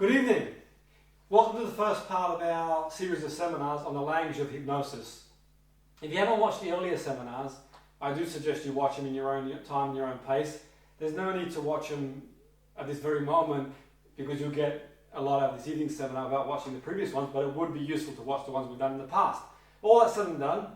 Good evening. Welcome to the first part of our series of seminars on the language of hypnosis. If you haven't watched the earlier seminars, I do suggest you watch them in your own time, your own pace. There's no need to watch them at this very moment because you'll get a lot out of this evening's seminar about watching the previous ones, but it would be useful to watch the ones we've done in the past. All that said and done,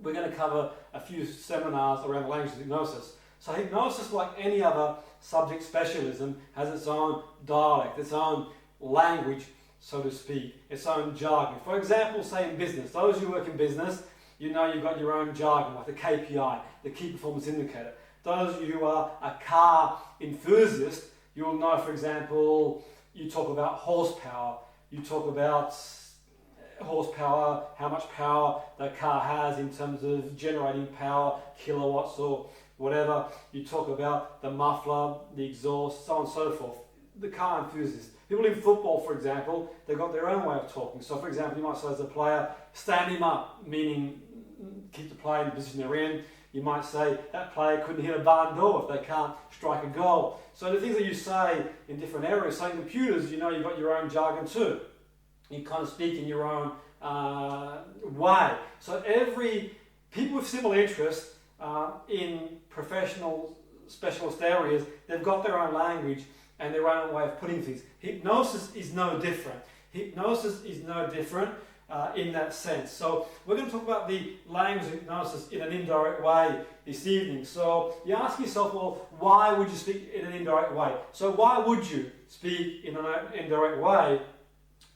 we're going to cover a few seminars around the language of hypnosis. So hypnosis, like any other subject specialism, has its own dialect, its own language, so to speak, its own jargon. For example, say in business, those who work in business, you know you've got your own jargon, like the KPI, the key performance indicator. Those of you who are a car enthusiast, you'll know, for example, you talk about horsepower, you talk about horsepower, how much power the car has in terms of generating power, kilowatts or whatever. You talk about the muffler, the exhaust, so on and so forth. The car enthusiast. People in football, for example, they've got their own way of talking. So, for example, you might say as a player, stand him up, meaning keep the player in the position they're in. You might say that player couldn't hit a barn door if they can't strike a goal. So the things that you say in different areas, say in computers, you know you've got your own jargon too. You kind of speak in your own way. So people with similar interests in professional specialist areas, they've got their own language and their own way of putting things. Hypnosis is no different. Hypnosis is no different in that sense. So we're going to talk about the language of hypnosis in an indirect way this evening. So you ask yourself, well, why would you speak in an indirect way? So why would you speak in an indirect way?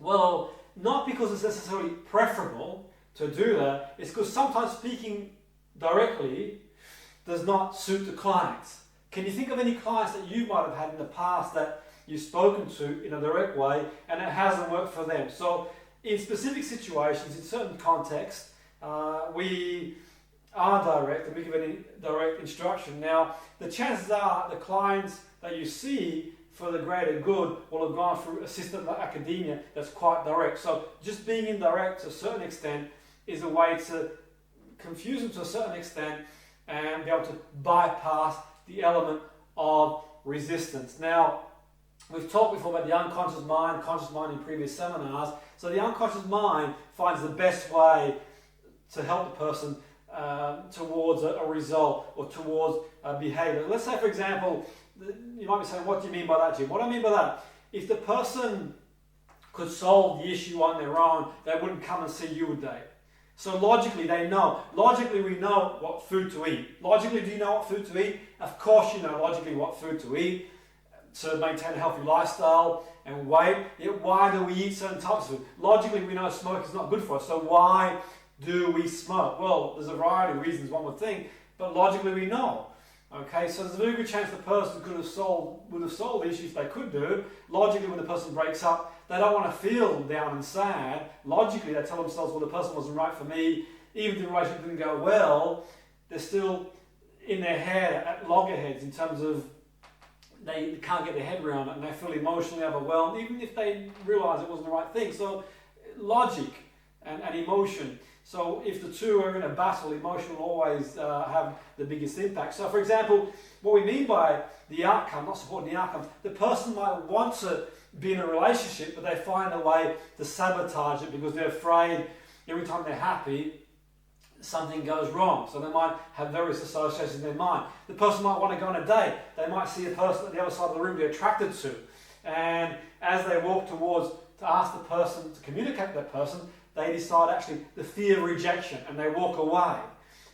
Well, not because it's necessarily preferable to do that. It's because sometimes speaking directly does not suit the clients. Can you think of any clients that you might have had in the past that you've spoken to in a direct way and it hasn't worked for them? So in specific situations, in certain contexts, we are direct and we give any direct instruction. Now, the chances are the clients that you see for the greater good will have gone through a system like academia that's quite direct. So just being indirect to a certain extent is a way to confuse them to a certain extent and be able to bypass the element of resistance. Now, we've talked before about the unconscious mind, conscious mind in previous seminars. So the unconscious mind finds the best way to help the person towards a result or towards a behavior. Let's say, for example, you might be saying, what do you mean by that, Jim? What I mean by that, if the person could solve the issue on their own, they wouldn't come and see you, would they? So logically, they know. Logically, we know what food to eat. Logically, do you know what food to eat? Of course you know logically what food to eat to maintain a healthy lifestyle and weight. Yet why do we eat certain types of food? Logically, we know smoke is not good for us. So why do we smoke? Well, there's a variety of reasons one would think, but logically we know. Okay, so there's a very good chance the person would have solved the issues they could do. Logically, when the person breaks up, they don't want to feel down and sad. Logically, they tell themselves, well, the person wasn't right for me. Even if the relationship didn't go well, they're still in their head at loggerheads in terms of they can't get their head around it and they feel emotionally overwhelmed, even if they realise it wasn't the right thing. So logic and emotion. So if the two are in a battle, emotion will always have the biggest impact. So for example, what we mean by the outcome, not supporting the outcome, the person might want to be in a relationship, but they find a way to sabotage it because they're afraid every time they're happy, something goes wrong. So they might have various associations in their mind. The person might want to go on a date. They might see a person at the other side of the room they're attracted to. And as they walk towards to ask the person, to communicate with that person, they decide actually the fear of rejection and they walk away.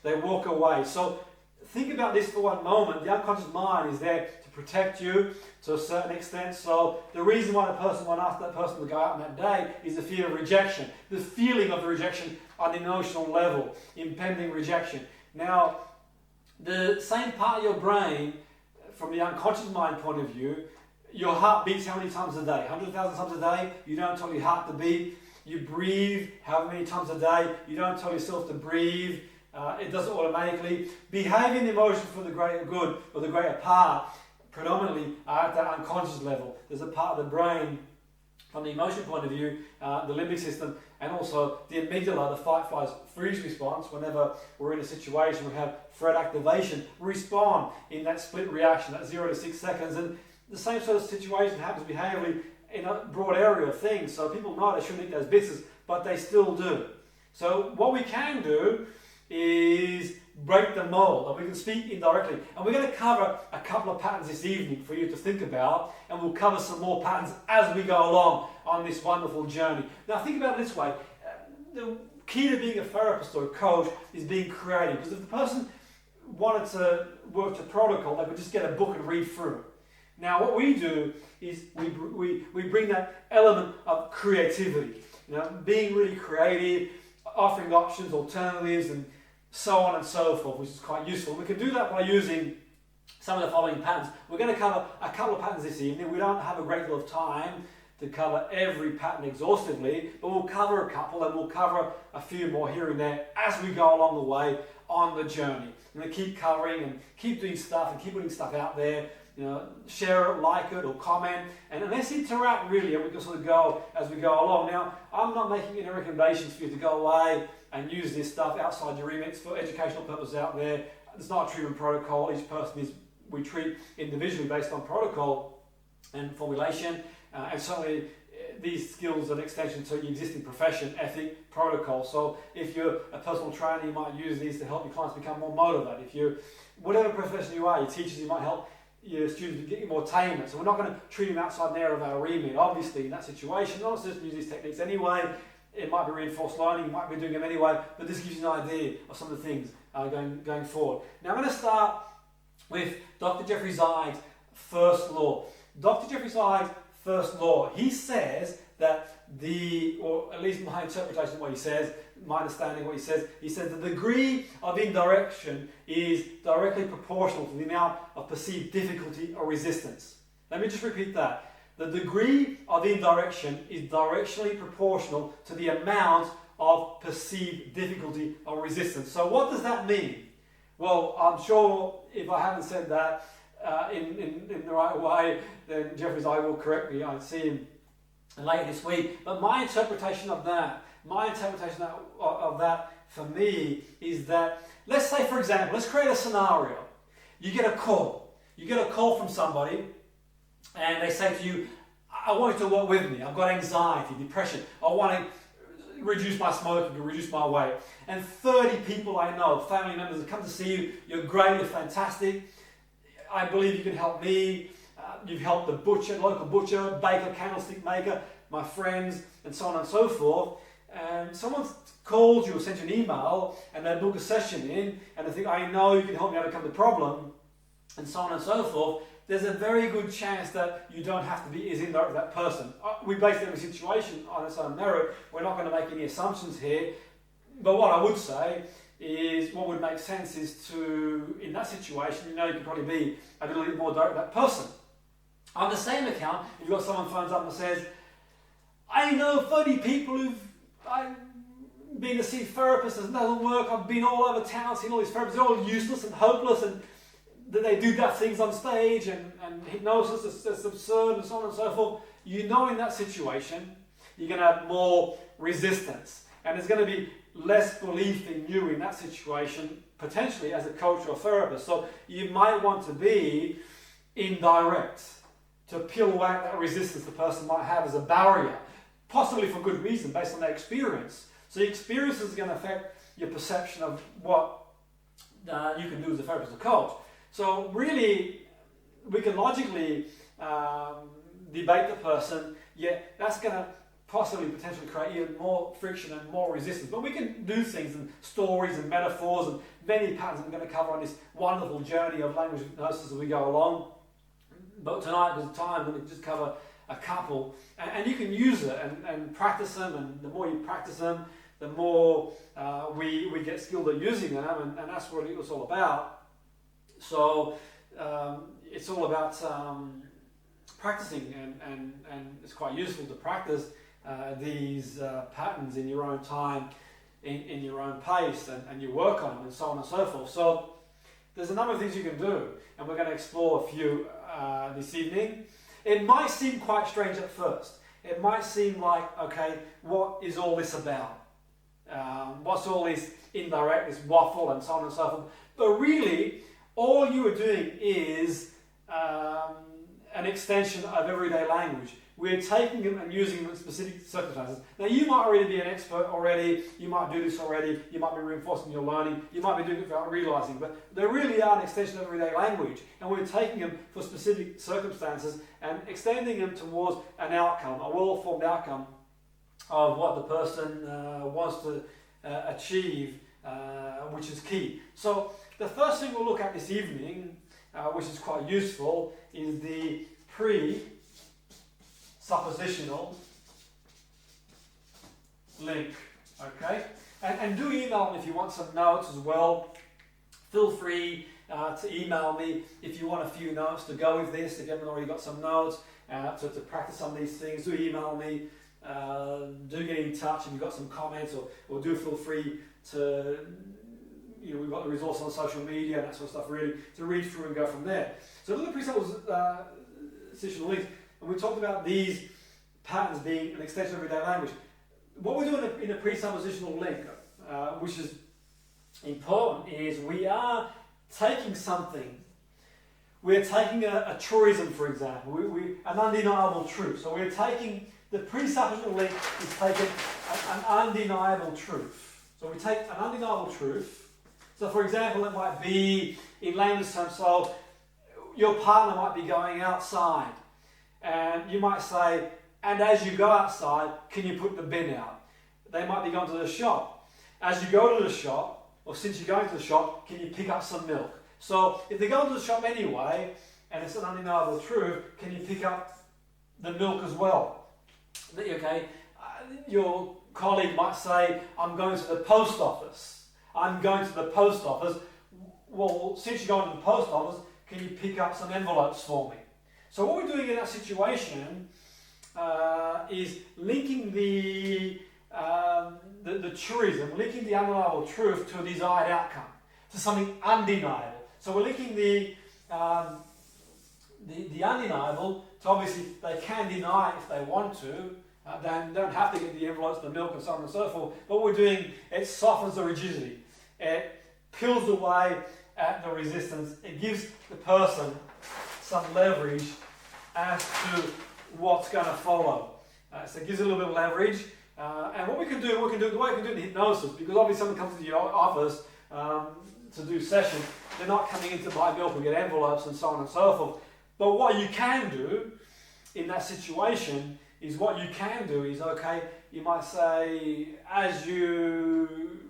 They walk away. So think about this for one moment. The unconscious mind is there to protect you to a certain extent. So the reason why the person won't ask that person to go out on that day is the fear of rejection. The feeling of the rejection on an emotional level, impending rejection. Now, the same part of your brain, from the unconscious mind point of view, your heart beats how many times a day? 100,000 times a day. You don't tell your heart to beat. You breathe however many times a day. You don't tell yourself to breathe. It does it automatically. Behaviour and emotion for the greater good or the greater part predominantly are at that unconscious level. There's a part of the brain from the emotion point of view, the limbic system, and also the amygdala, the fight, flight, freeze response. Whenever we're in a situation, we have threat activation, we respond in that split reaction, that 0 to 6 seconds. And the same sort of situation happens behaviourally in a broad area of things, so people know they shouldn't eat those biscuits, but they still do. So what we can do is break the mold, and we can speak indirectly. And we're going to cover a couple of patterns this evening for you to think about, and we'll cover some more patterns as we go along on this wonderful journey. Now think about it this way. The key to being a therapist or a coach is being creative, because if the person wanted to work to protocol, they could just get a book and read through it. Now what we do is we bring that element of creativity, being really creative, offering options, alternatives, and so on and so forth, which is quite useful. We can do that by using some of the following patterns. We're going to cover a couple of patterns this evening. We don't have a great deal of time to cover every pattern exhaustively, but we'll cover a couple, and we'll cover a few more here and there as we go along the way on the journey. We're going to keep covering and keep doing stuff and keep putting stuff out there. Share it, like it, or comment, and let's interact really, and we can sort of go as we go along. Now, I'm not making any recommendations for you to go away and use this stuff outside your remits for educational purposes out there. It's not a treatment protocol. Each person we treat individually based on protocol and formulation, and certainly these skills are an extension to your existing profession, ethic, protocol. So if you're a personal trainer, you might use these to help your clients become more motivated. If you're, whatever profession you are, your teachers, you might help your students to get more attainment. So we're not going to treat them outside there of our remit. Obviously, in that situation, not just use these techniques anyway. It might be reinforced learning, you might be doing them anyway, but this gives you an idea of some of the things going forward. Now I'm going to start with Dr. Jefferies' first law. Dr. Jefferies' first law, he says that or at least my interpretation of what he says, my understanding of what he says the degree of indirection is directly proportional to the amount of perceived difficulty or resistance. Let me just repeat that. The degree of indirection is directionally proportional to the amount of perceived difficulty or resistance. So what does that mean? Well, I'm sure if I haven't said that in the right way, then Jefferies will correct me. I'd see him later this week. But my interpretation of that for me is that, let's say for example, let's create a scenario. You get a call from somebody, and they say to you, I want you to work with me. I've got anxiety, depression. I want to reduce my smoking, reduce my weight. And 30 people I know, family members, have come to see you. You're great, you're fantastic. I believe you can help me. You've helped the butcher, local butcher, baker, candlestick maker, my friends, and so on and so forth. And someone calls you or sends you an email, and they book a session in, and they think, I know you can help me overcome the problem, and so on and so forth. There's a very good chance that you don't have to be as indirect with that person. We base every situation on its own merit. We're not going to make any assumptions here. But what I would say is, what would make sense is to, in that situation, you could probably be a little bit more direct with that person. On the same account, if you've got someone phones up and says, I know 30 people I've been to see therapists, it doesn't work, I've been all over town, seen all these therapists, they're all useless and hopeless, and that they do bad things on stage, and hypnosis is absurd, and so on and so forth. In that situation, you're going to have more resistance, and there's going to be less belief in you in that situation, potentially as a coach or therapist. So you might want to be indirect, to peel away that resistance the person might have as a barrier, possibly for good reason, based on their experience. So your experience is going to affect your perception of what you can do as a therapist or coach. So really, we can logically debate the person, yet that's going to possibly potentially create even more friction and more resistance. But we can do things and stories and metaphors and many patterns I'm going to cover on this wonderful journey of language hypnosis as we go along. But tonight, there's time, we're going to just cover a couple. And you can use it and practice them, and the more you practice them, the more we get skilled at using them, and that's what it was all about. So it's all about practicing, and it's quite useful to practice these patterns in your own time, in your own pace, and you work on them, and so on and so forth. So there's a number of things you can do, and we're going to explore a few this evening. It might seem quite strange at first. It might seem like, okay, what is all this about? What's all this indirect, this waffle, and so on and so forth? But really, all you are doing is an extension of everyday language. we're taking them and using them in specific circumstances. Now, you might already be an expert already, you might do this already, you might be reinforcing your learning, you might be doing it without realising, but they really are an extension of everyday language, and we're taking them for specific circumstances and extending them towards an outcome, a well-formed outcome of what the person wants to achieve, which is key. So the first thing we'll look at this evening, which is quite useful, is the presuppositional link. Okay, and do email me if you want some notes as well. Feel free to email me if you want a few notes to go with this. If you haven't already got some notes to practice some of these things, do email me. Do get in touch if you've got some comments, or do feel free to, we've got the resource on social media and that sort of stuff really to read through and go from there. So look at the presuppositional links, and we talked about these patterns being an extension of everyday language. What we're doing in a presuppositional link, which is important, is we are taking something. We're taking a truism, for example, an undeniable truth. So we're taking the presuppositional link is taking an undeniable truth. So we take an undeniable truth. So for example, it might be in layman's terms, so your partner might be going outside, and you might say, and as you go outside, can you put the bin out? They might be going to the shop. As you go to the shop, or since you're going to the shop, can you pick up some milk? So if they're going to the shop anyway, and it's an undeniable truth, can you pick up the milk as well? Okay, your colleague might say, I'm going to the post office. I'm going to the post office. Well, since you're going to the post office, can you pick up some envelopes for me? So what we're doing in that situation is linking the truism, linking the undeniable truth to a desired outcome, to something undeniable. So we're linking the undeniable to, obviously they can deny it if they want to. They don't have to get the envelopes, the milk, and so on and so forth. But what we're doing, it softens the rigidity. It peels away at the resistance. It gives the person some leverage as to what's going to follow. So it gives a little bit of leverage. And what we can do, the way we can do it in hypnosis, because obviously someone comes into your office to do sessions, they're not coming in to buy milk or get envelopes and so on and so forth. But what you can do in that situation is okay, you might say, as you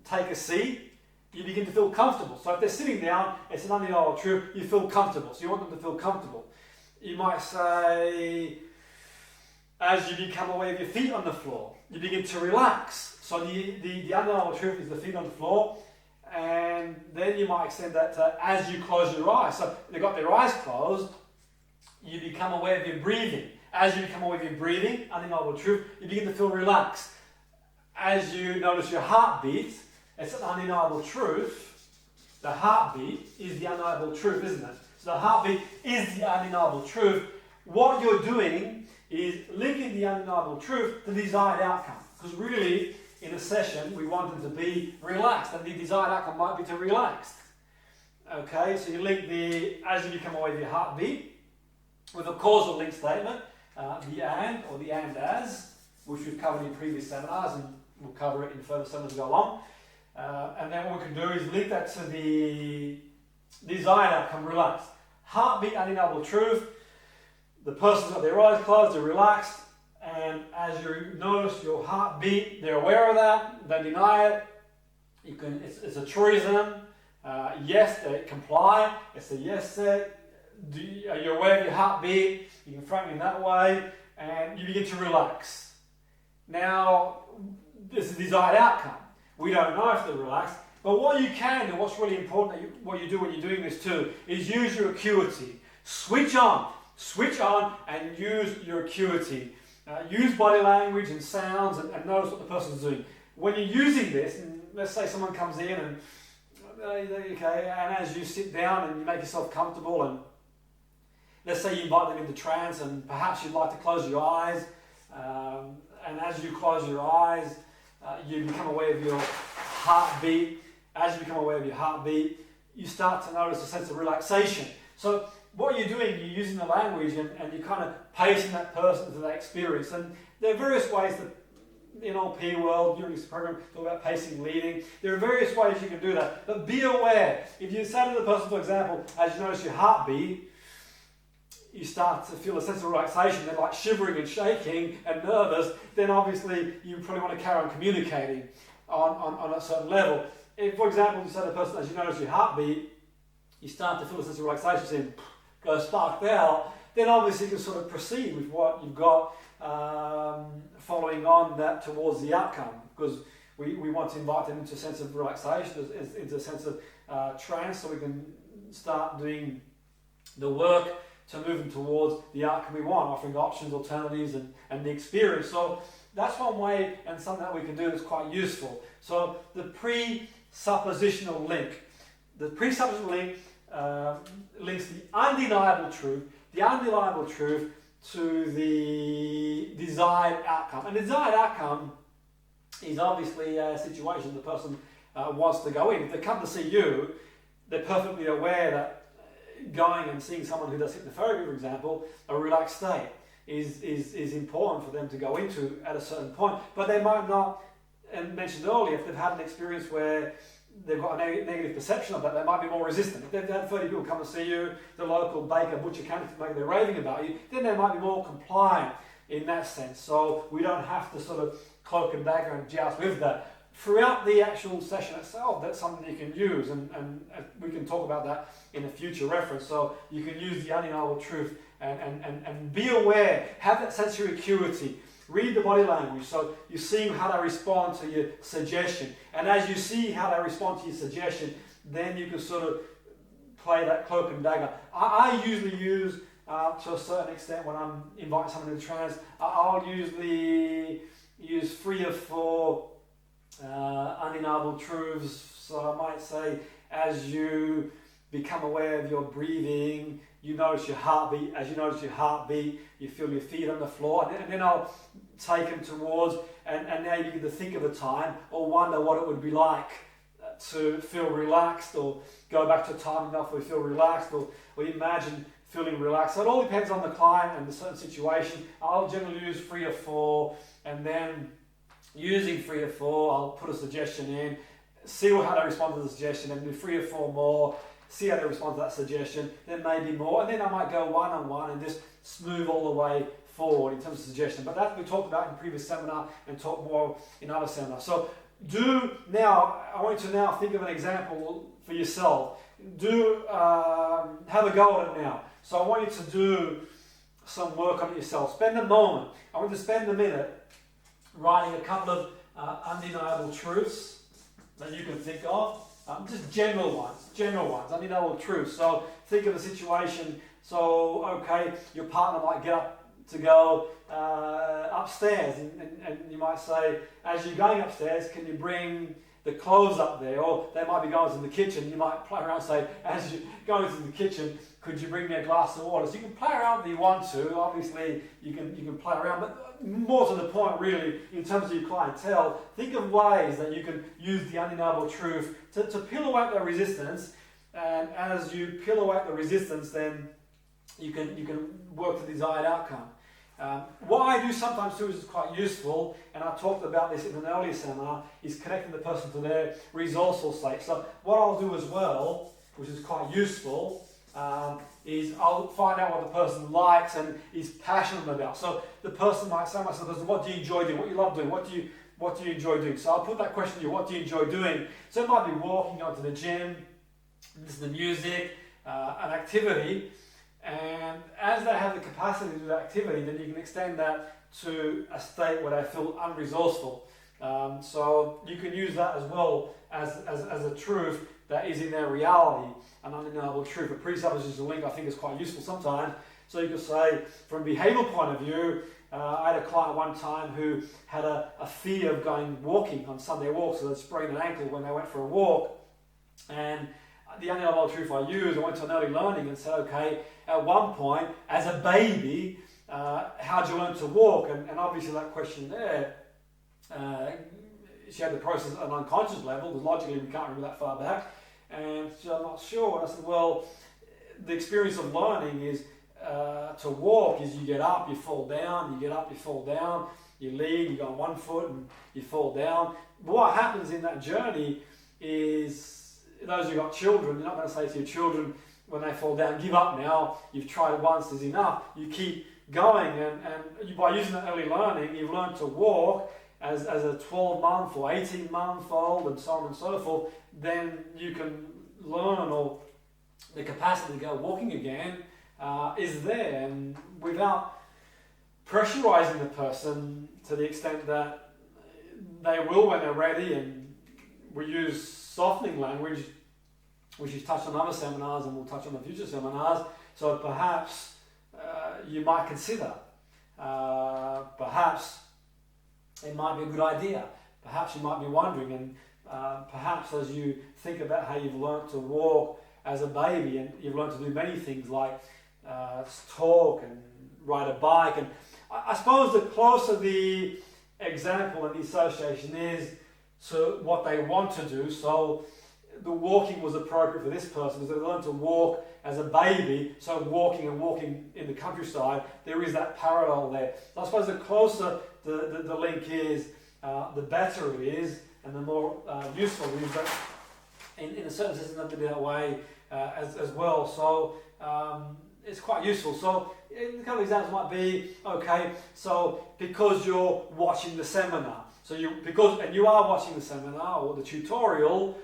take a seat, you begin to feel comfortable. So if they're sitting down, it's an undeniable truth, you feel comfortable. So you want them to feel comfortable. You might say, as you become aware of your feet on the floor, you begin to relax. So the undeniable truth is the feet on the floor. And then you might extend that to as you close your eyes. So they've got their eyes closed, you become aware of your breathing. As you become aware of your breathing, undeniable truth, you begin to feel relaxed. As you notice your heartbeat, it's an undeniable truth. The heartbeat is the undeniable truth, isn't it? So the heartbeat is the undeniable truth. What you're doing is linking the undeniable truth to the desired outcome. Because really, in a session, we want them to be relaxed, and the desired outcome might be to relax. Okay, so you link the as you become aware of your heartbeat with a causal link statement, the and or the and as, which we've covered in previous seminars, and we'll cover it in further seminars as we go along. And then what we can do is link that to the desired outcome, relaxed. Heartbeat, undeniable truth. The person's got their eyes closed, they're relaxed, and as you notice your heartbeat, they're aware of that, they deny it. It's a truism. Yes, they comply. It's a yes set. Are you aware of your heartbeat? You can frame it in that way, and you begin to relax. Now, this is the desired outcome. We don't know if they're relaxed, but what you can do, what's really important, what you do when you're doing this too, is use your acuity. Switch on, and use your acuity. Use body language and sounds, and notice what the person's doing. When you're using this, and let's say someone comes in and okay, and as you sit down and you make yourself comfortable, and let's say you invite them into trance, and perhaps you'd like to close your eyes, and as you close your eyes, you become aware of your heartbeat. As you become aware of your heartbeat, you start to notice a sense of relaxation. So what you're doing, you're using the language and you're kind of pacing that person to that experience. And there are various ways that in NLP world, during this program, talk about pacing, leading. There are various ways you can do that. But be aware. If you say to the person, for example, as you notice your heartbeat, you start to feel a sense of relaxation, they're like shivering and shaking and nervous, then obviously you probably want to carry on communicating on a certain level. If, for example, you say to the person, as you notice your heartbeat, you start to feel a sense of relaxation, saying, go sparked out, then obviously you can sort of proceed with what you've got following on that towards the outcome, because we want to invite them into a sense of relaxation, into a sense of trance, so we can start doing the work to move them towards the outcome we want, offering options, alternatives, and the experience. So that's one way and something that we can do that's quite useful. So the presuppositional link. The presuppositional link links the undeniable truth to the desired outcome. And the desired outcome is obviously a situation the person wants to go in. If they come to see you, they're perfectly aware that going and seeing someone who does hypnotherapy, for example, a relaxed state is important for them to go into at a certain point. But they might not, and mentioned earlier, if they've had an experience where they've got a negative perception of that, they might be more resistant. If they've had 30 people come and see you, the local baker, butcher, candidate, maybe they're raving about you, then they might be more compliant in that sense. So we don't have to sort of cloak and dagger and joust with that. Throughout the actual session itself, that's something you can use, and we can talk about that in a future reference. So you can use the undeniable truth and be aware, have that sensory acuity, read the body language, so you're seeing how they respond to your suggestion. And as you see how they respond to your suggestion, then you can sort of play that cloak and dagger. I usually use, to a certain extent, when I'm inviting someone into trance, I'll usually use 3 or 4 undeniable truths. So I might say, as you become aware of your breathing, you notice your heartbeat. As you notice your heartbeat, you feel your feet on the floor. And then I'll take them towards, and now you begin to think of a time or wonder what it would be like to feel relaxed, or go back to a time enough where you feel relaxed, or imagine feeling relaxed. So it all depends on the client and the certain situation. I'll generally use 3 or 4, and then using 3 or 4, I'll put a suggestion in, see how they respond to the suggestion, and do 3 or 4 more, see how they respond to that suggestion, then maybe more, and then I might go one-on-one and just move all the way forward in terms of suggestion. But that we talked about in previous seminar and talk more in other seminars. So I want you to now think of an example for yourself. Have a go at it now. So I want you to do some work on it yourself. Spend a moment. I want you to spend a minute writing a couple of undeniable truths that you can think of. Just general ones, undeniable truths. So think of a situation. So, okay, your partner might get up to go upstairs, and you might say, as you're going upstairs, can you bring the clothes up there? Or they might be going to the kitchen. You might play around and say, as you're going to the kitchen, could you bring me a glass of water? So you can play around if you want to. Obviously, you can play around, but more to the point, really, in terms of your clientele, think of ways that you can use the undeniable truth to peel away the resistance. And as you peel away the resistance, then you can work the desired outcome. What I do sometimes too is quite useful, and I talked about this in an earlier seminar, is connecting the person to their resourceful state. So what I'll do as well, which is quite useful, is I'll find out what the person likes and is passionate about. So the person might say to the person, what do you enjoy doing? What you love doing? What do you enjoy doing? So I'll put that question to you, what do you enjoy doing? So it might be walking, going to the gym, listen to music, an activity. And as they have the capacity to do that activity, then you can extend that to a state where they feel unresourceful. So you can use that as well as a truth that is in their reality, an undeniable truth. A presuppositional link I think is quite useful sometimes. So you could say, from a behavioural point of view, I had a client one time who had a fear of going walking on Sunday walks, so they sprained an ankle when they went for a walk. And the undeniable truth I used, I went to an early learning and said, okay, at one point, as a baby, how did you learn to walk? And obviously that question there, she had the process at an unconscious level, because logically we can't remember that far back. And she said, I'm not sure. And I said, well, the experience of learning is to walk is you get up, you fall down, you get up, you fall down, you lean, you go on one foot and you fall down. But what happens in that journey is, those who've got children, you're not going to say to your children when they fall down, give up now, you've tried it once, is enough. You keep going, and by using that early learning, you've learned to walk as a 12-month or 18-month-old and so on and so forth. Then you can learn, or the capacity to go walking again is there, and without pressurizing the person to the extent that they will when they're ready. And we use softening language, which is touched on other seminars and we'll touch on the future seminars. So perhaps you might consider, perhaps it might be a good idea, perhaps you might be wondering, and perhaps as you think about how you've learned to walk as a baby, and you've learned to do many things like talk and ride a bike, and I suppose the closer the example and the association is to what they want to do. So the walking was appropriate for this person because they learned to walk as a baby, so walking in the countryside, there is that parallel there. So I suppose the closer the link is, the better it is, and the more useful it is. But in a certain sense, it's not to be that way as well. So it's quite useful. So a couple of examples might be, okay, so because you're watching the seminar, and you are watching the seminar or the tutorial,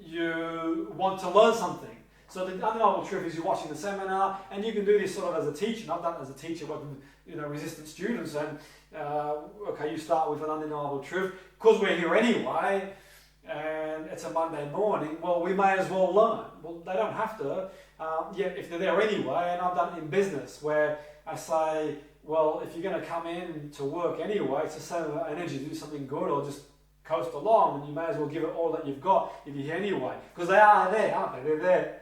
you want to learn something. So the undeniable truth is you're watching the seminar, and you can do this sort of as a teacher. And I've done it as a teacher working with resistant students, and okay, you start with an undeniable truth. Because we're here anyway, and it's a Monday morning, well, we may as well learn. Well, they don't have to, yet if they're there anyway. And I've done it in business where I say, well, if you're going to come in to work anyway, it's a same energy to do something good or just coast along, and you may as well give it all that you've got if you're here anyway. Because they are there, aren't they? They're there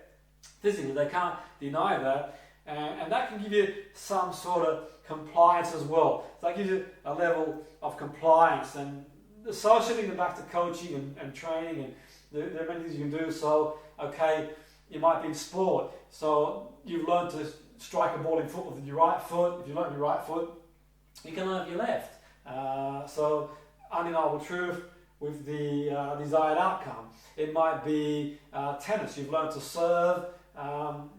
physically, they can't deny that. And that can give you some sort of compliance as well. So that gives you a level of compliance, and associating them back to coaching and training, and there are many things you can do. So, okay, you might be in sport, so you've learned to strike a ball in foot with your right foot. If you learn your right foot, you can learn your left. So, undeniable truth with the desired outcome. It might be tennis. You've learned to serve.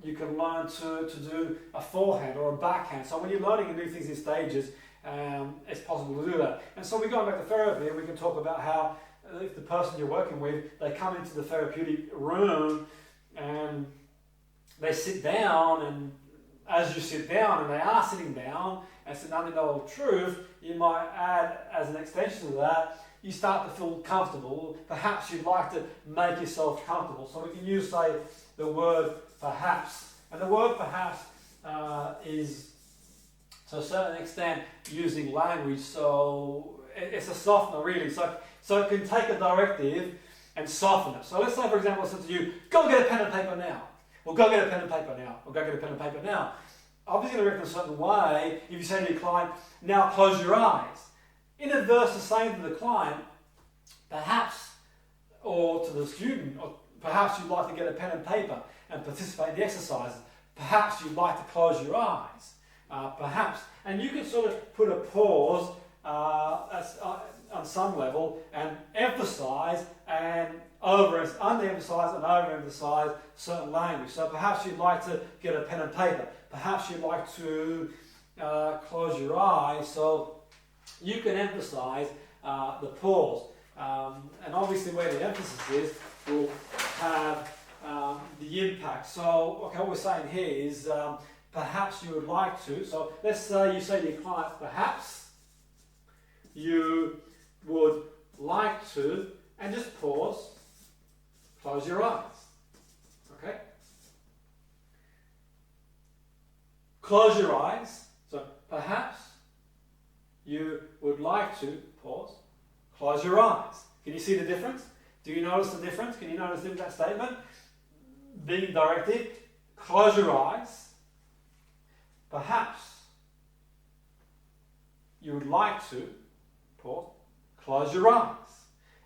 You can learn to do a forehand or a backhand. So when you're learning new things in stages, it's possible to do that. And so we're going back to therapy, and we can talk about how if the person you're working with, they come into the therapeutic room and they sit down, and as you sit down, and they are sitting down, and it's an undeniable truth, you might add as an extension to that, you start to feel comfortable. Perhaps you'd like to make yourself comfortable. So we can use, say, the word perhaps. And the word perhaps is, to a certain extent, using language. So it's a softener, really. So it can take a directive and soften it. So let's say, for example, I said to you, go get a pen and paper now. Or go get a pen and paper now. Or go get a pen and paper now. Obviously, going to react in a certain way. If you say to your client, now close your eyes. In adverse to saying to the client, perhaps, or to the student, or perhaps you'd like to get a pen and paper and participate in the exercises. Perhaps you'd like to close your eyes. Perhaps. And you can sort of put a pause on some level and emphasize and underemphasize and overemphasize certain language. So perhaps you'd like to get a pen and paper. Perhaps you'd like to close your eyes. So you can emphasize the pause. And obviously where the emphasis is will have the impact. So okay, what we're saying here is perhaps you would like to. So let's say you say to your client, perhaps you would like to, and just pause, close your eyes. Okay? Close your eyes. So perhaps you would like to, pause, close your eyes. Can you see the difference? Do you notice the difference? Can you notice that statement? Being directed, close your eyes. Perhaps you would like to, pause, close your eyes.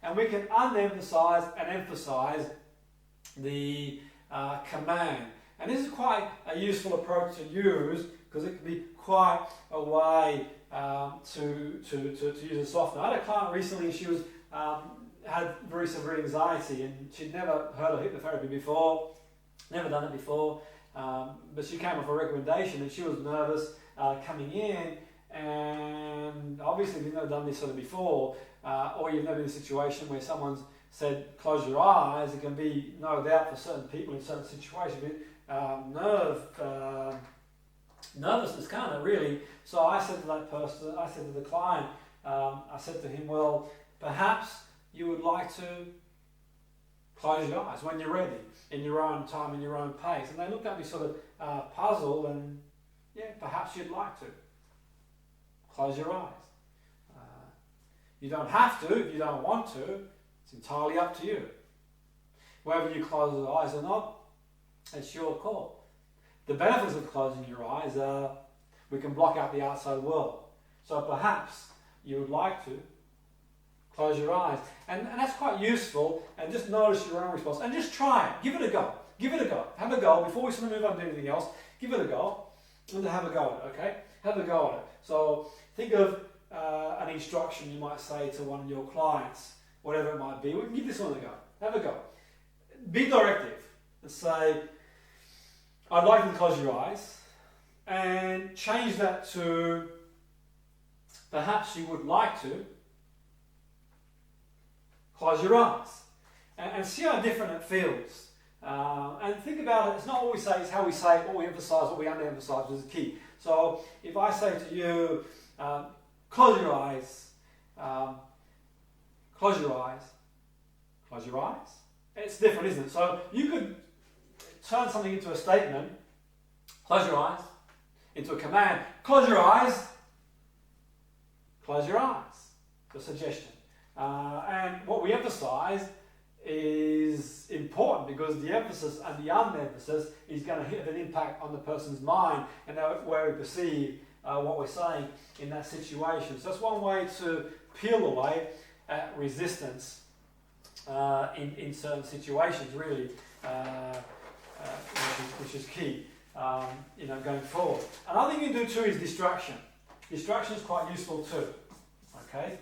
And we can unemphasize and emphasize the command. And this is quite a useful approach to use because it can be quite a way to use a softener. I had a client recently, she was had very severe anxiety and she'd never heard of hypnotherapy before, never done it before, but she came with a recommendation and she was nervous coming in, and obviously if you've never done this sort of before, or you've never been in a situation where someone's said close your eyes, it can be no doubt for certain people in certain situations, nervousness kind of really. So I said to that person, I said to the client, I said to him, well, perhaps you would like to close your eyes when you're ready, in your own time, in your own pace. And they looked at me sort of puzzled, and yeah, perhaps you'd like to close your eyes. You don't have to if you don't want to. It's entirely up to you. Whether you close your eyes or not, it's your call. The benefits of closing your eyes are we can block out the outside world. So perhaps you would like to close your eyes. And that's quite useful. And just notice your own response. And just try it. Give it a go. Give it a go. Have a go. Before we sort of move on to anything else, give it a go. And have a go at it, okay? Have a go at it. So think of an instruction you might say to one of your clients, whatever it might be. We can give this one a go. Have a go. Be directive and say, I'd like you to close your eyes, and change that to perhaps you would like to close your eyes, and see how different it feels. And think about it, it's not what we say, it's how we say it, what we emphasize, what we under-emphasize is the key. So if I say to you, close your eyes, close your eyes, close your eyes, it's different, isn't it? So you could turn something into a statement, close your eyes, into a command, close your eyes, the suggestion. And what we emphasize is important because the emphasis and the unemphasis is going to have an impact on the person's mind and where we perceive what we're saying in that situation. So that's one way to peel away at resistance in certain situations, really, which is key, going forward. Another thing you can do too is distraction. Distraction is quite useful too. Okay.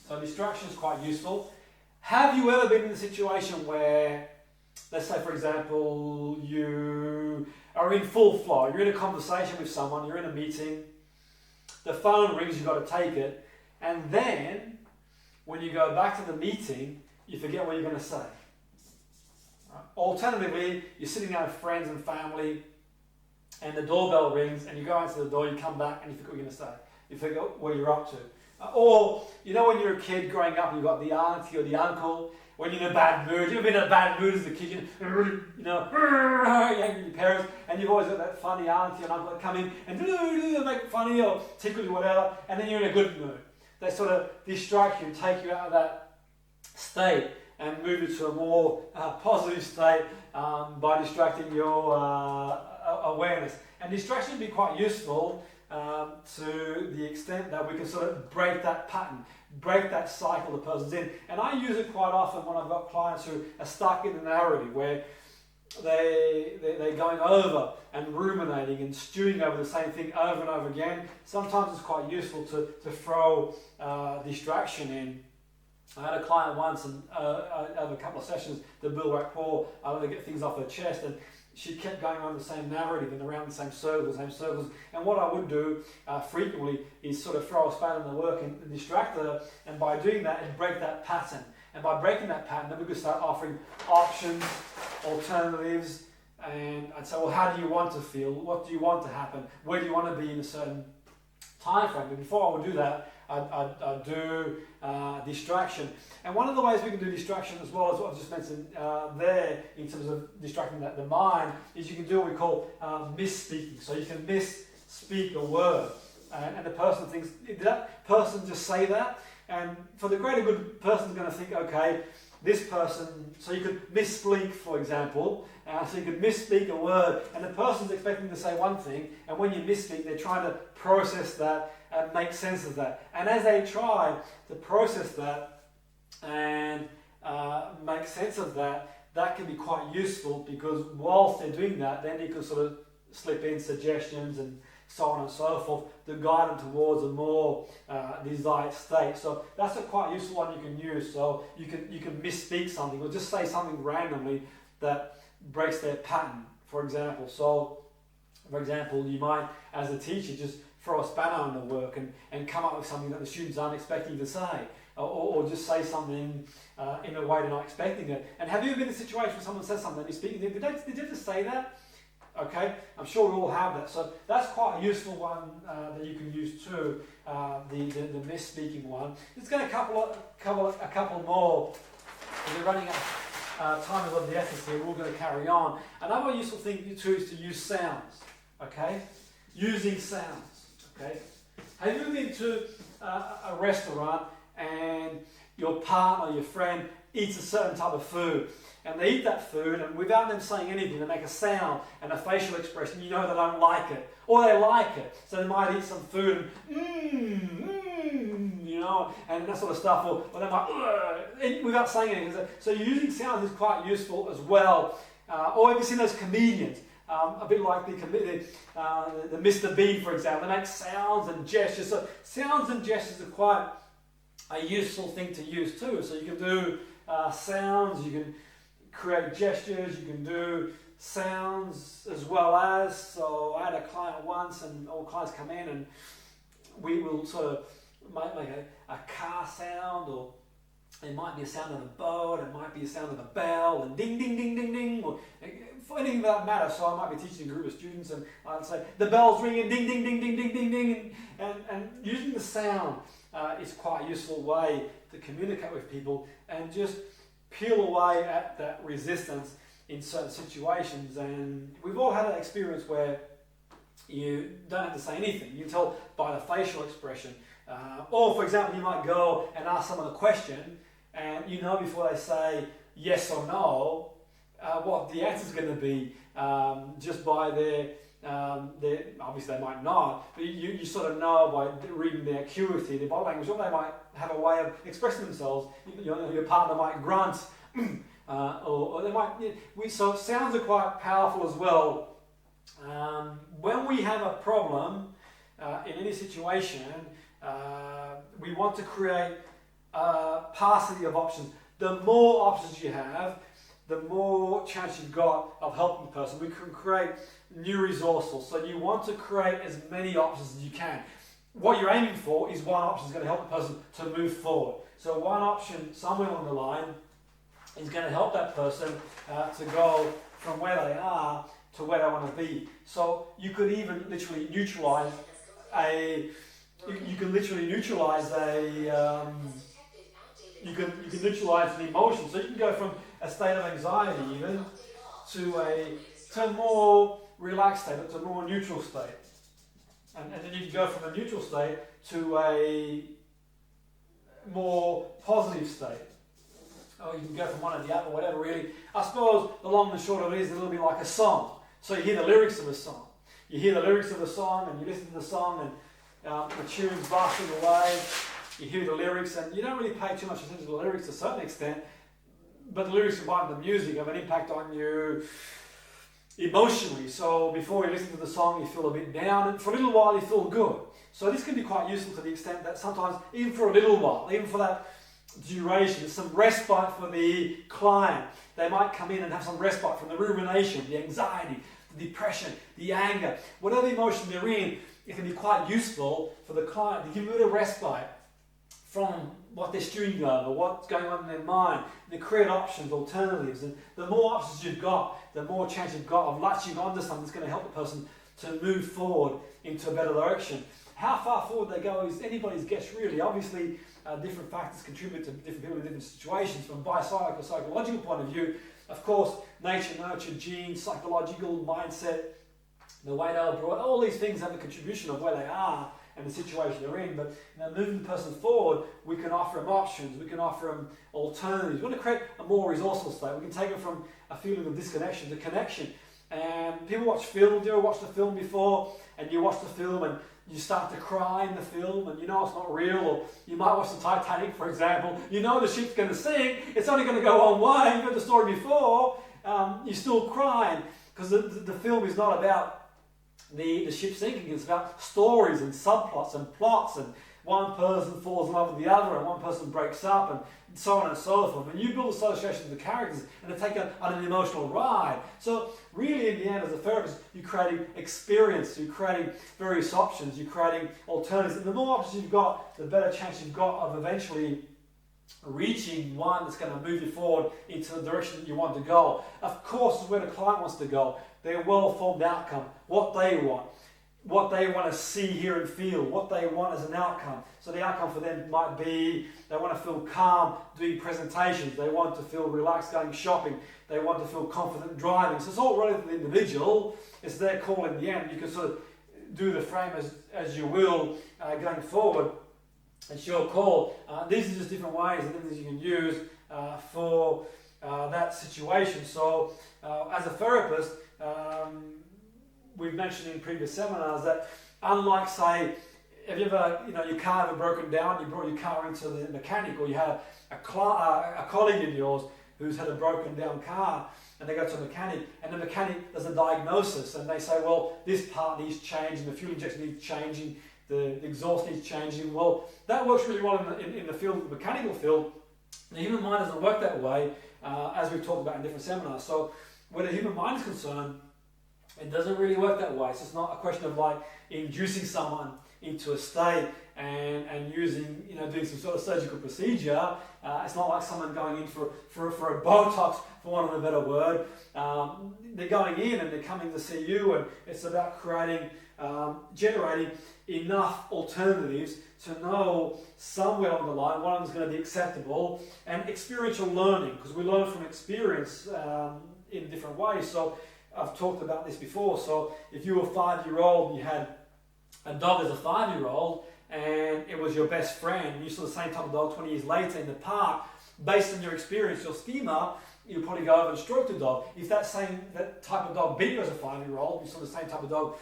So distraction is quite useful. Have you ever been in a situation where, let's say for example, you are in full flow, you're in a conversation with someone, you're in a meeting, the phone rings, you've got to take it, and then when you go back to the meeting, you forget what you're going to say. Right? Alternatively, you're sitting down with friends and family, and the doorbell rings, and you go answer the door, you come back, and you forget what you're going to say. You forget what you're up to. Or, when you're a kid growing up, you've got the auntie or the uncle, when you're in a bad mood, you've been in a bad mood as a kid, you're angry with your parents, and you've always got that funny auntie and uncle that come in and make fun of you or tickle you, whatever, and then you're in a good mood. They sort of distract you and take you out of that state and move you to a more positive state by distracting your awareness. And distraction can be quite useful to the extent that we can sort of break that pattern, break that cycle the person's in. And I use it quite often when I've got clients who are stuck in a narrative where they're going over and ruminating and stewing over the same thing over and over again. Sometimes it's quite useful to throw distraction in. I had a client once, and over a couple of sessions to build rapport, to get things off her chest, and she kept going on the same narrative and around the same circles. And what I would do frequently is sort of throw a spanner in the work and distract her. And by doing that, it'd break that pattern. And by breaking that pattern, then we could start offering options, alternatives. And I'd say, well, how do you want to feel? What do you want to happen? Where do you want to be in a certain time frame? But before I would do that, I'd do distraction. And one of the ways we can do distraction, as well as what I just mentioned there, in terms of distracting the mind, is you can do what we call misspeaking. So you can misspeak a word, and the person thinks, did that person just say that? And for the greater good, the person's going to think, okay, this person, so you could misspeak, for example, so you could misspeak a word, and the person's expecting to say one thing, and when you misspeak, they're trying to process that and make sense of that. And as they try to process that and make sense of that, that can be quite useful, because whilst they're doing that, then you can sort of slip in suggestions and so on and so forth to guide them towards a more desired state. So that's a quite useful one you can use. So you can misspeak something or just say something randomly that breaks their pattern, for example. So, for example, you might, as a teacher, just throw a spanner in the work and come up with something that the students aren't expecting to say, or just say something in a way they're not expecting it. And have you ever been in a situation where someone says something and you're speaking, did they just say that? Okay, I'm sure we all have that. So that's quite a useful one that you can use too, the misspeaking one. It's going to cover a couple more. We're running out of time of the essence here. We're going to carry on. Another useful thing too is to use sounds. Okay, using sounds. Okay, have you been to a restaurant and your partner, your friend, eats a certain type of food, and they eat that food, and without them saying anything, they make a sound and a facial expression, you know they don't like it, or they like it, so they might eat some food and you know, and that sort of stuff, or they might without saying anything. So using sounds is quite useful as well. Or have you seen those comedians? A bit like the Mr. Bean, for example, they make sounds and gestures. So sounds and gestures are quite a useful thing to use too. So you can do sounds, you can create gestures, you can do sounds as well as. So I had a client once, and all clients come in, and we will sort of make a car sound, or it might be a sound of a boat, it might be a sound of a bell, and ding, ding, ding, ding, ding, or for anything that matter. So I might be teaching a group of students, and I'd say the bell's ringing, ding, ding, ding, ding, ding, ding, ding, and using the sound is quite a useful way to communicate with people and just peel away at that resistance in certain situations. And we've all had that experience where you don't have to say anything. You can tell by the facial expression. Or, for example, you might go and ask someone a question, and you know before they say yes or no what the answer is going to be, just by their obviously they might not, but you sort of know by reading their acuity, their body language, or they might have a way of expressing themselves. Your partner might grunt, or they might. So sounds are quite powerful as well. When we have a problem in any situation, we want to create a paucity of options. The more options you have, the more chance you've got of helping the person. We can create new resources. So you want to create as many options as you can. What you're aiming for is one option is going to help the person to move forward. So one option somewhere along the line is going to help that person to go from where they are to where they want to be. So you could even literally neutralize you can neutralize an emotion. So you can go from a state of anxiety even to a more relaxed state, to a more neutral state. And then you can go from a neutral state to a more positive state. Or you can go from one to the other, whatever really. I suppose the long and short of it is a little bit like a song. So you hear the lyrics of a song. You hear the lyrics of a song and you listen to the song, and the tune's blasting away. You hear the lyrics and you don't really pay too much attention to the lyrics to a certain extent, but the lyrics combined with the music have an impact on you emotionally. So before you listen to the song you feel a bit down, and for a little while you feel good. So this can be quite useful to the extent that sometimes even for a little while, even for that duration, some respite for the client. They might come in and have some respite from the rumination, the anxiety, the depression, the anger, whatever emotion they're in. It can be quite useful for the client to give a bit of respite from what they're stewing over, what's going on in their mind, to create options, alternatives. And the more options you've got, the more chance you've got of latching onto something that's going to help the person to move forward into a better direction. How far forward they go is anybody's guess, really. Obviously, different factors contribute to different people in different situations. From a biopsychological, psychological point of view, of course, nature, nurture, genes, psychological mindset, the way they were brought, all these things have a contribution of where they are and the situation they're in. But moving the person forward, we can offer them options, we can offer them alternatives. We want to create a more resourceful state. We can take them from a feeling of disconnection to connection. And people watch film. You ever watched a film before, and you watch the film and you start to cry in the film and you know it's not real, or you might watch the Titanic, for example, you know the ship's going to sink, it's only going to go one way, you've heard the story before, you're still crying, because the film is not about the ship sinking, it's about stories and subplots and plots, and one person falls in love with the other and one person breaks up and so on and so forth. And you build associations with the characters and they take on an emotional ride. So really in the end, as a therapist, you're creating experience, you're creating various options, you're creating alternatives. And the more options you've got, the better chance you've got of eventually reaching one that's going to move you forward into the direction that you want to go. Of course, it's where the client wants to go. Their well-formed outcome, what they want to see, hear and feel, what they want as an outcome. So the outcome for them might be they want to feel calm doing presentations, they want to feel relaxed going shopping, they want to feel confident driving. So it's all relative to the individual. It's their call in the end. You can sort of do the frame as you will going forward. It's your call. These are just different ways and things you can use for that situation. So as a therapist, we've mentioned in previous seminars that unlike, say, have you ever, your car ever broken down, you brought your car into the mechanic, or you had a colleague of yours who's had a broken down car, and they go to a mechanic, and the mechanic does a diagnosis, and they say, well, this part needs changing, the fuel injection needs changing, the exhaust needs changing. Well, that works really well in the field, the mechanical field. The human mind doesn't work that way, as we've talked about in different seminars. So where the human mind is concerned, it doesn't really work that way. So it's not a question of like inducing someone into a state and using, doing some sort of surgical procedure. It's not like someone going in for a Botox, for want of a better word. They're going in and they're coming to see you, and it's about generating enough alternatives to know somewhere along the line one of them is going to be acceptable, and experiential learning, because we learn from experience in different ways. So I've talked about this before. So if you were a 5-year-old and you had a dog as a 5-year-old and it was your best friend, and you saw the same type of dog 20 years later in the park, based on your experience, your schema, you'll probably go over and stroke the dog. If that type of dog beat you as a 5-year-old, you saw the same type of dog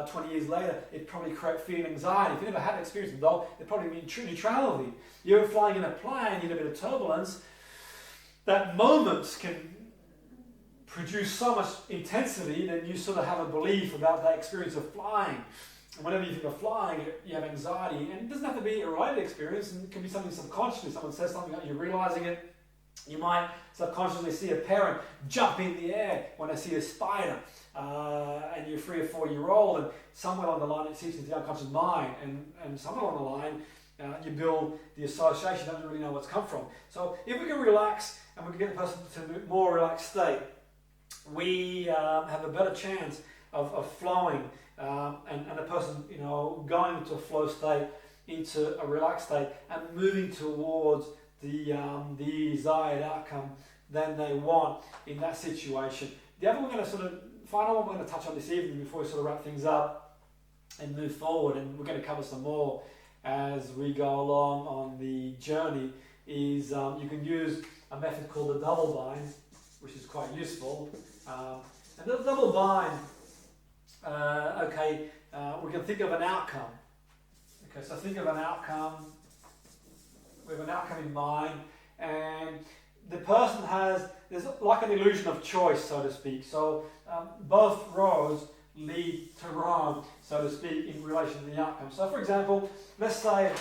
20 years later, it'd probably create fear and anxiety. If you never had an experience with a dog, it'd probably be neutrality. You're flying in a plane, you get a bit of turbulence, that moment can produce so much intensity that you sort of have a belief about that experience of flying. And whenever you think of flying, you have anxiety. And it doesn't have to be a related experience, and it can be something subconsciously. Someone says something, you're realizing it. You might subconsciously see a parent jump in the air when they see a spider, and you're 3 or 4-year-old, and somewhere along the line it seeps into the unconscious mind, and somewhere along the line you build the association, don't really know what's come from. So if we can relax and we can get the person to a more relaxed state, we have a better chance of flowing and a person going into a flow state, into a relaxed state, and moving towards the desired outcome than they want in that situation. The other one we're going to final one we're going to touch on this evening before we sort of wrap things up and move forward, and we're going to cover some more as we go along on the journey, is you can use a method called the double bind, which is quite useful. And the double bind, we can think of an outcome. Okay, so think of an outcome. We have an outcome in mind, and the person there's like an illusion of choice, so to speak. So both roads lead to Rome, so to speak, in relation to the outcome. So for example, let's say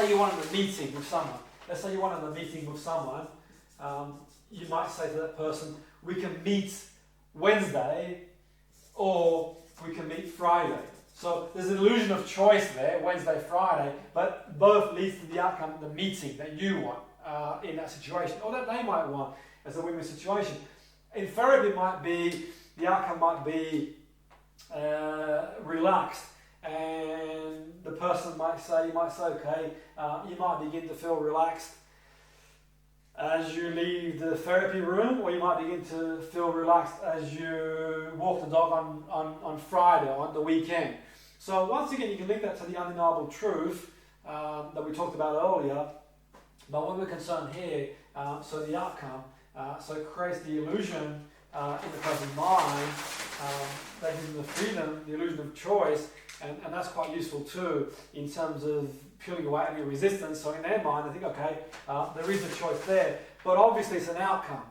you wanted a meeting with someone. You might say to that person, we can meet Wednesday or we can meet Friday. So there's an illusion of choice there, Wednesday, Friday, but both leads to the outcome, the meeting that you want in that situation, or that they might want as a win-win situation. In therapy, the outcome might be relaxed, and the person you might say, okay, you might begin to feel relaxed as you leave the therapy room, or you might begin to feel relaxed as you walk the dog on Friday or on the weekend. So once again, you can link that to the undeniable truth that we talked about earlier. But when we're concerned here, so the outcome, so it creates the illusion in the person's mind that gives them the freedom, the illusion of choice And that's quite useful too in terms of peeling away any resistance. So in their mind, they think, okay, there is a choice there, but obviously it's an outcome.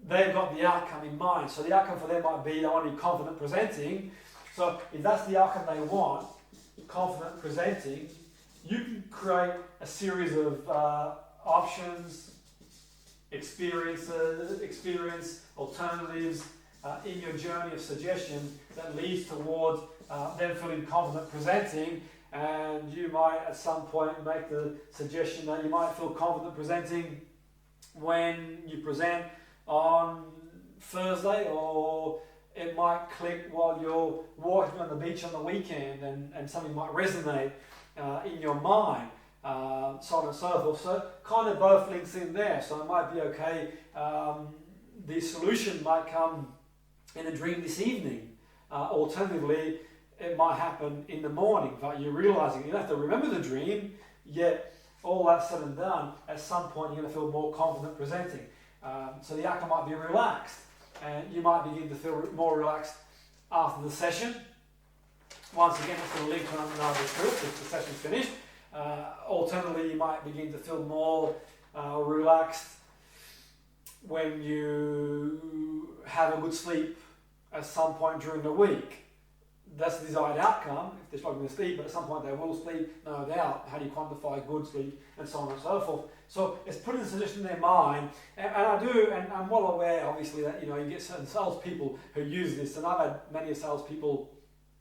They've got the outcome in mind. So the outcome for them might be they want to be confident presenting. So if that's the outcome they want, confident presenting, you can create a series of options, experience, alternatives in your journey of suggestion that leads towards them feeling confident presenting. And you might at some point make the suggestion that you might feel confident presenting when you present on Thursday, or it might click while you're walking on the beach on the weekend, and something might resonate in your mind, so on and so forth. So kind of both links in there. So it might be, okay, the solution might come in a dream this evening. Alternatively, it might happen in the morning, but you're realizing you don't have to remember the dream, yet all that's said and done, at some point you're going to feel more confident presenting. So the outcome might be relaxed, and you might begin to feel more relaxed after the session. Once again, it's going to link to another truth if the session's finished. Alternatively, you might begin to feel more relaxed when you have a good sleep at some point during the week. That's the desired outcome if they're struggling to sleep, but at some point they will sleep, no doubt. How do you quantify good sleep, and so on and so forth? So it's putting the suggestion in their mind, and I'm well aware, obviously, that you get certain salespeople who use this, and I've had many salespeople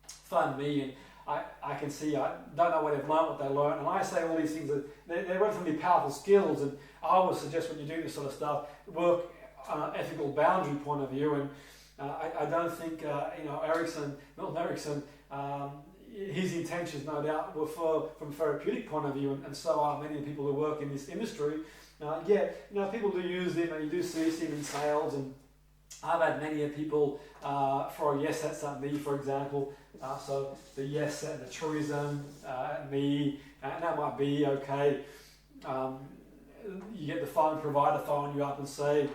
phone me, and I can see I don't know where they've learned what they learned, and I say all these things that they're relatively powerful skills, and I always suggest when you're doing this sort of stuff, work on an ethical boundary point of view. And I don't think Milton Erickson, his intentions no doubt were from a therapeutic point of view, and so are many of the people who work in this industry. People do use them, and you do see them in sales, and I've had many people throw yes sets at me, for example. So the yes set, the truism at me, and that might be, okay, you get the phone provider phone you up and say,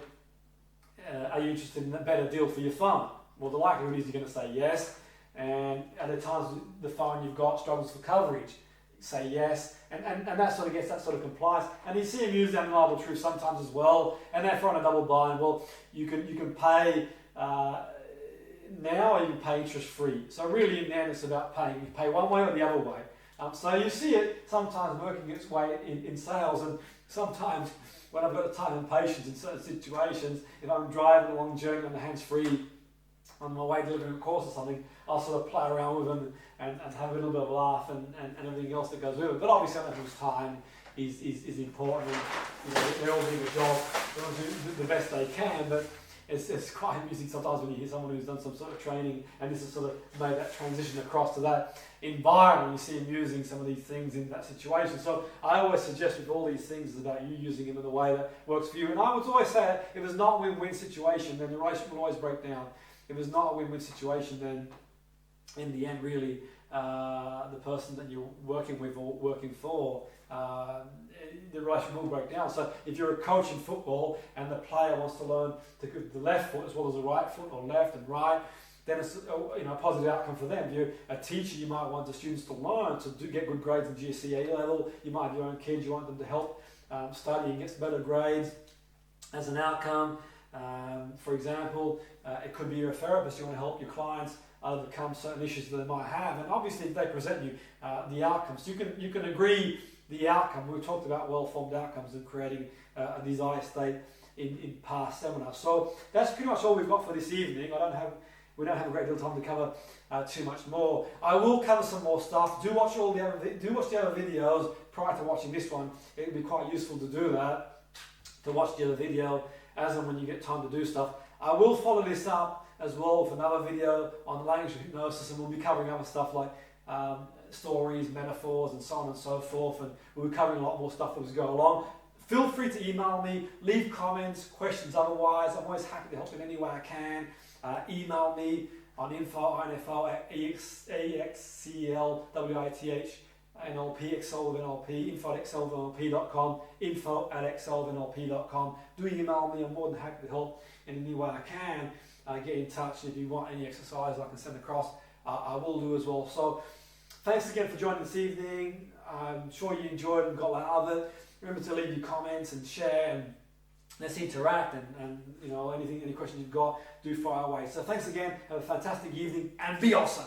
are you interested in a better deal for your phone? Well, the likelihood is you're going to say yes, and at the times the phone you've got struggles for coverage, say yes, and that sort of gets that sort of compliance. And you see them use the undeniable truth sometimes as well, and they're throwing a double bind. Well, you can pay now, or you can pay interest free. So really in the end it's about paying. You pay one way or the other way. So you see it sometimes working its way in sales, and sometimes when I've got the time and patience in certain situations, if I'm driving a long journey on the hands-free on my way delivering a course or something, I'll sort of play around with them and have a little bit of a laugh and everything else that goes with it. But obviously I know people's time is important, and they're all doing a job, they want to do the best they can, but it's quite amusing sometimes when you hear someone who's done some sort of training and this has sort of made that transition across to that environment. You see them using some of these things in that situation. So I always suggest with all these things is about you using them in a way that works for you. And I would always say if it's not a win-win situation, then the relationship will always break down. If it's not a win-win situation, then in the end, really, the person that you're working with or working for, the relationship will break down. So if you're a coach in football and the player wants to learn to go the left foot as well as the right foot, or left and right, then it's a positive outcome for them. If you're a teacher, you might want the students to learn to get good grades in GCSE A level. You might have your own kids, you want them to help study and get better grades as an outcome. For example, it could be you're a therapist, you want to help your clients overcome certain issues that they might have, and obviously if they present you the outcomes, you can agree the outcome. We've talked about well-formed outcomes and creating a desired state in past seminars. So that's pretty much all we've got for this evening. We don't have a great deal of time to cover too much more. I will cover some more stuff. Do watch the other videos prior to watching this one. It would be quite useful to do that, to watch the other video as and when you get time to do stuff. I will follow this up as well with another video on language of hypnosis, and we'll be covering other stuff like stories, metaphors, and so on and so forth, and we'll be covering a lot more stuff as we go along. Feel free to email me, leave comments, questions otherwise. I'm always happy to help in any way I can. Email me on info@excelnlp, info@excelnlp.com, info@excelnlp.com. Do email me, I'm more than happy to help in any way I can. Get in touch if you want any exercise I can send across, I will do as well. So Thanks again for joining this evening. I'm sure you enjoyed and got a lot out of it. Remember to leave your comments and share, and let's interact, and you know, any questions you've got, do fire away. So thanks again, have a fantastic evening, and be awesome.